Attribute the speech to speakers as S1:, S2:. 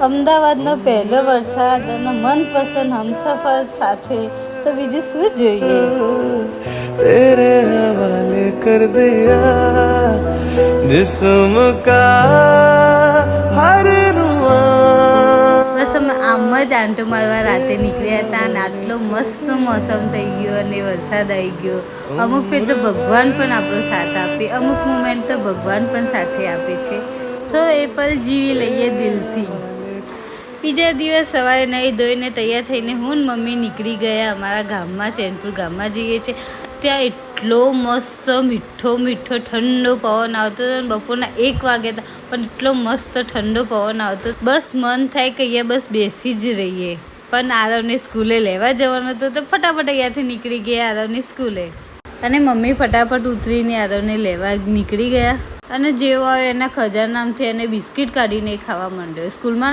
S1: અમદાવાદનો પહેલો વરસાદ અને મનપસંદ હમસફર સાથે તો બીજું શું જોઈએ।
S2: तेरे हवाले कर दिया जिस्म का हर रुआ।
S1: બસ અમે આમ જ આંટો મારવા રાતે નીકળ્યા હતા અને આટલો મસ્ત મોસમ થઈ ગયો અને વરસાદ આવી ગયો। અમુક ફેર તો ભગવાન પણ આપણો સાથ આપે, અમુક મોમેન્ટ તો ભગવાન પણ સાથે આપે છે। સો એ પલ જીવી લઈએ દિલથી। બીજા દિવસ સવારે નહીં ધોઈને તૈયાર થઈને હું ને મમ્મી નીકળી ગયા અમારા ગામમાં, ચેનપુર ગામમાં જઈએ છીએ। ત્યાં એટલો મસ્ત મીઠો મીઠો ઠંડો પવન આવતો હતો ને બપોરના 1 વાગ્યા હતા પણ એટલો મસ્ત ઠંડો પવન આવતો, બસ મન થાય કે અહીંયા બસ બેસી જ રહીએ। પણ આરવને સ્કૂલે લેવા જવાનું હતું તો ફટાફટ અહીંયાથી નીકળી ગયા આરવની સ્કૂલે અને મમ્મી ફટાફટ ઉતરીને આરવને લેવા નીકળી ગયા અને જેવો આવે એના ખજાનામાંથી એને બિસ્કિટ કાઢીને ખાવા માંડ્યો। સ્કૂલમાં